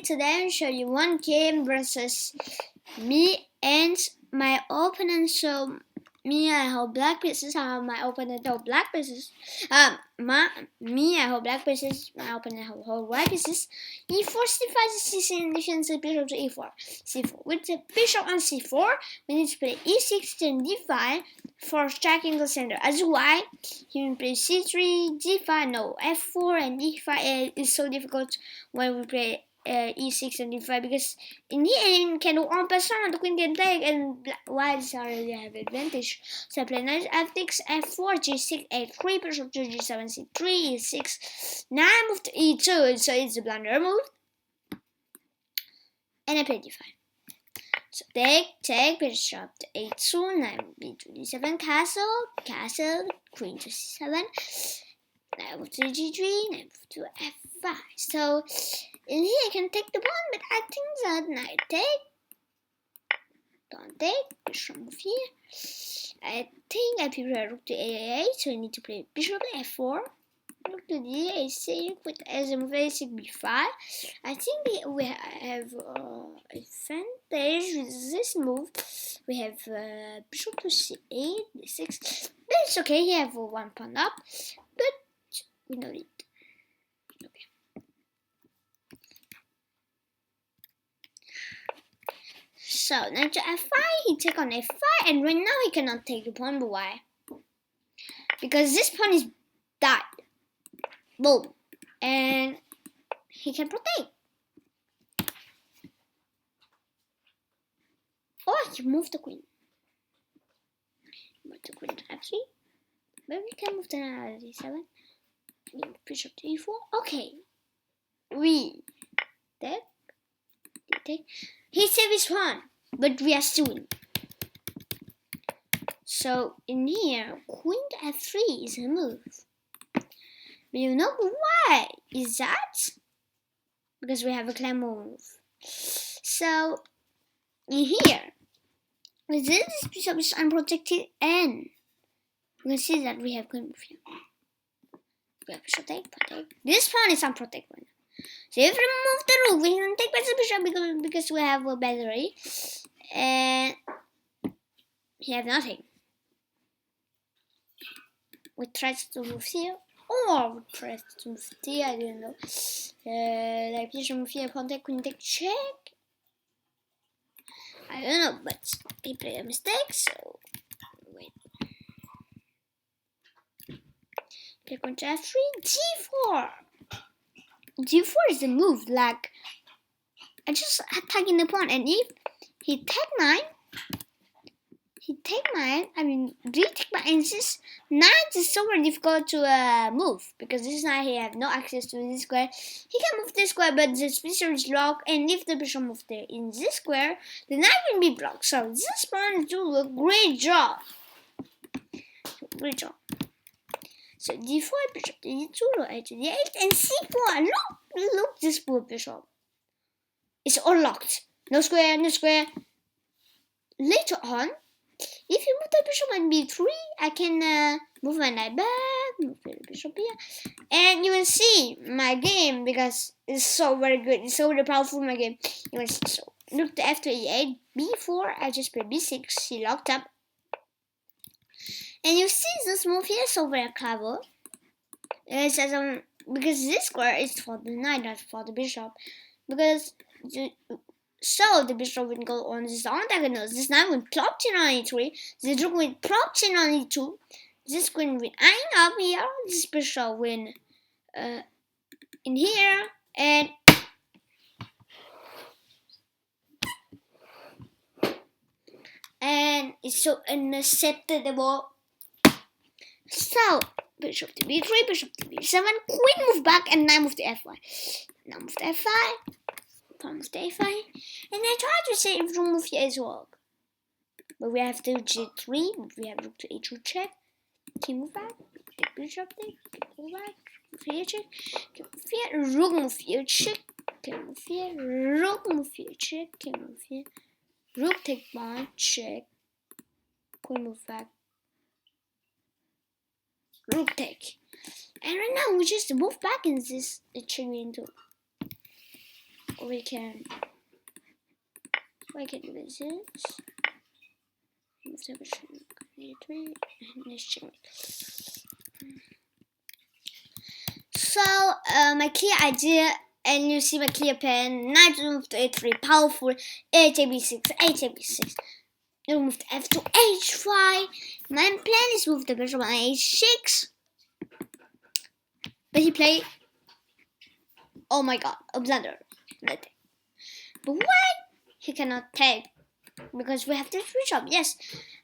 today I'll show you one game versus me and my opponent. So me, I hold black pieces. My opponent hold black pieces. Me, I hold black pieces. My opponent hold white pieces. E4, c5, c6, defensive bishop to e4, c4. With the bishop on c4, we need to play e6 then d5 for striking the center. As white, he will play c3, d5, no, f4 and d5 is so difficult when we play e6 and d5 because in the end can do en passant the queen can take and whites already have advantage. So I play knight f6, f4, g6, a3, bishop to g7, c3, e6. Now I move to e2, so it's a blunder move. And I play d5. So take, bishop to a2, knight b2, d7, castle, queen to c7. Knight move to g3, knight move to f5. So in here I can take the pawn, but I think that knight take. Don't take, bishop move here. I think I prefer rook to a8, so I need to play bishop f4. Rook to d, a6, with as a move a6, b5. I think we have advantage with this move. We have bishop to c8, d6. But it's okay, he have one pawn up, but we don't need. Okay. So knight to f5, he take on f5, and right now he cannot take the pawn, but why? Because this pawn is died. Boom. And he can protect. Oh, he moved the queen. Move the queen to f3. Maybe we can move the knight to d7. Bishop to e4. Okay. We take. He saved his pawn, but we are still in. So in here, queen to f3 is a move. But you know why is that? Because we have a claim move. So in here, with this bishop is unprotected, and you can see that we have queen move here. We have bishop take, pawn take. This pawn is unprotected. So if we remove the rook, we can take back the bishop because we have a battery, and he has nothing. We try to move here, or we try to move here. I don't know. Like bishop move here, pawn take, queen take, check. I don't know, but he played a mistake. So wait. Play queen to f3, d4. d4 is the move, like I just attacking the pawn, and if he take mine, I mean retake mine, and this knight is so very difficult to move because this knight he have no access to this square. He can move this square, but this bishop is locked, and if the bishop moves there in this square, the knight will be blocked. So this pawn do a great job. So d4, bishop to d2, rook a to d8, and c4. Look, this poor bishop. It's all locked. No square. Later on, if you move the bishop on b3, I can move my knight back, move the bishop here, and you will see my game because it's so very good. It's so very powerful, my game. You will see. So look to f to e8, b4. I just play b6. He locked up. And you see this move here is so very clever. Because this square is for the knight, not for the bishop. Because so the bishop will go on this antagonist. This knight will plop in on e3. This rook will plop in on e2. This queen will hang up here. This bishop will in here, and it's so unacceptable. So bishop to b3, bishop to b7, queen move back, and knight move to f5. Now move to f5, pawn move to a5, and I try to see if rook move here is work. But we have to g3, we have rook to a2 check, king move back, bishop take, move back, here check, king move here, rook move here check, king move here, rook move here check, king move here, rook take pawn check, queen move back, rook take. And right now we just move back in this check into we can do this. Move the position 3 and let's check. So my clear idea, and you see my clear pen. Knight to move to a3, powerful. h8b6, h8b6. You move to f to h5. My plan is move the bishop on h6. But he played. Oh my god, blunder. Nothing. But why? He cannot take. Because we have this bishop, yes.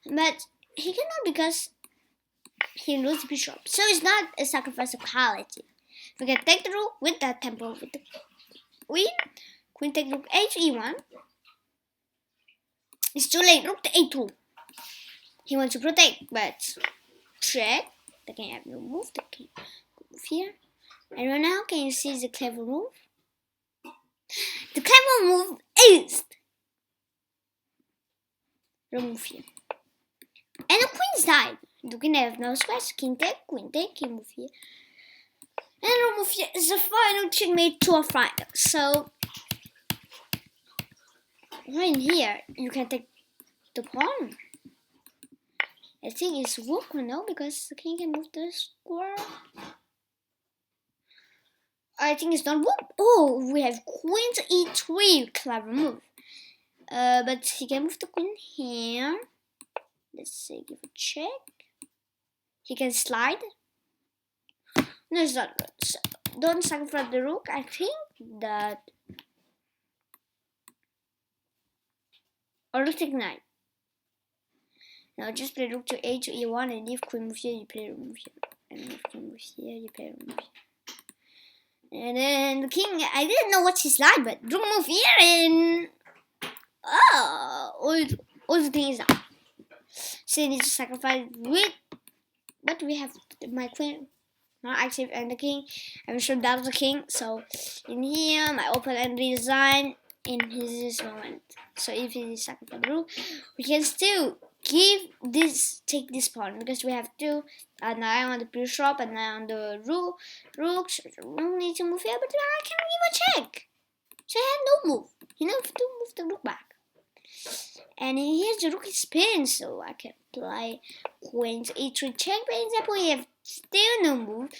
But he cannot because he loses bishop. So it's not a sacrifice of quality. We can take the rook with that tempo with the queen. Queen take rook h e1. It's too late. Rook to a2. He wants to protect, but check. The king have no move. The king move here. And right now, can you see the clever move? The clever move is remove here. And the queen's died. The king have no squares. King take, queen move here. And remove here is the final checkmate to a final. So right here, you can take the pawn. I think it's rook no, because the king can move the square. I think it's not rook. Oh, we have queen to e3, clever move. But he can move the queen here. Let's say give a check. He can slide. No, it's not good. So don't sacrifice the rook. I think that. Or rook take knight. Now just play rook to a to e1 and if queen move here, you play rook move here. And if queen move here, you play rook move here. And then the king, I didn't know what he slide, but rook move here and all the things out. So you need to sacrifice with, but we have my queen not active and the king. I'm sure that's the king. So in here, my open-end redesign in his moment. So if he sacrifice the rook, we can still take this pawn because we have two. Now on the bishop and now on the rook. So the rook needs to move here, but I can give a check. So I have no move. He needs to move the rook back. And here's the rook is spin, so I can play queen to e3 check. For example, he have still no move.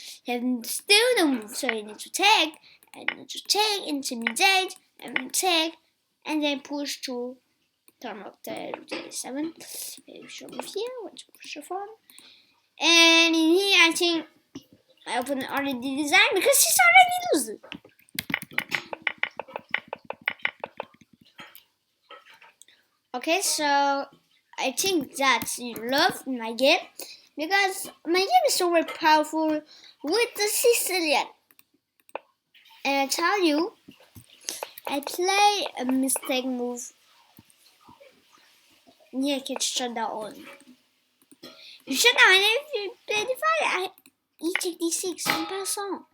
So you need to take, and you need to take, intimidate, and take, and then push to turn up the d7. Show move here, want to push the pawn. And in here, I think my opponent already designed because he's already losing. Okay, so I think that you love my game because my game is so very powerful with the Sicilien. And I tell you, I play a mistake move. Yeah, I can shut down. You shut down if you play the fire. You take d6 and pass on.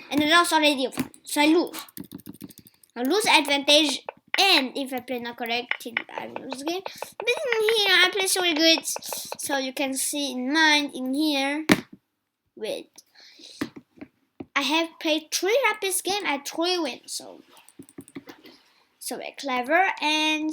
And I lost already, so I lose. I lose advantage. And if I play not correct, I lose the game. But in here, I play so good. So you can see in mine, in here. Wait. I have played 3 rapid games at 3 wins. So very clever. And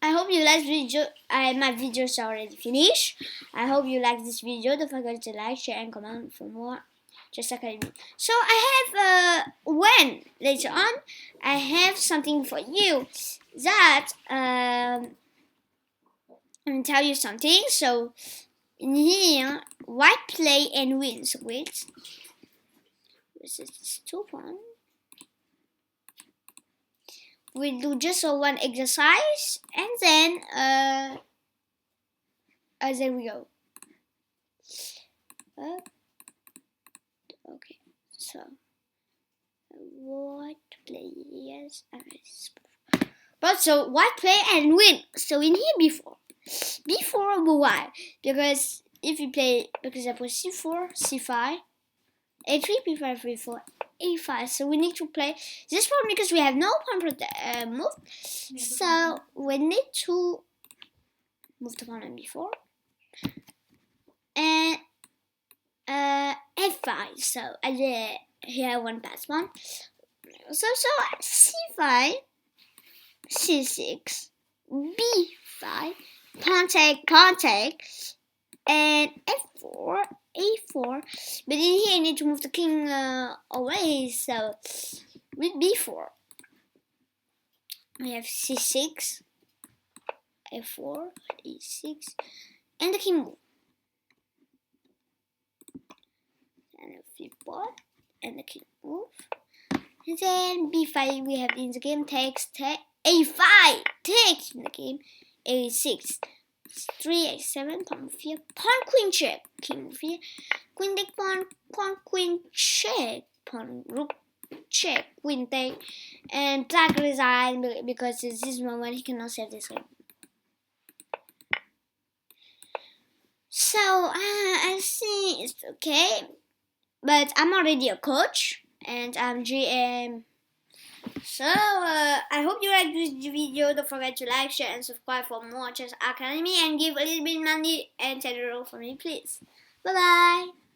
I hope you like this video. My videos are already finished. I hope you like this video. Don't forget to like, share, and comment for more. Just Academy. So I have when later on I have something for you that I'm gonna tell you something. So in here, white play and wins. Wait, this is 2 1. We'll do just one exercise and then there we go. Okay, so white play, yes, but so white play and win. So in here before why? Because if you play, for example, c4, c5, a3, b5, b4, a5. So we need to play this pawn because we have no pawn move. So we need to move the pawn on b4 and f5. So I here one pass pawn. So c5, c6, b5, pawn take, and f4, a4. But in here, I need to move the king away. So with b4, we have c6, f4, e6, and the king move. And a f4, and the king move. And then b5, we have in the game takes, a5, takes in the game, a6, 3, a7, pawn f4, pawn queen check, king move here, queen take pawn, pawn queen check, pawn rook check, queen take, and black resign because at this moment he cannot save this game. So I think it's okay, but I'm already a coach and I'm GM. So I hope you liked this video. Don't forget to like, share, and subscribe for more Chess Academy, and give a little bit money and $10 for me, please. Bye bye.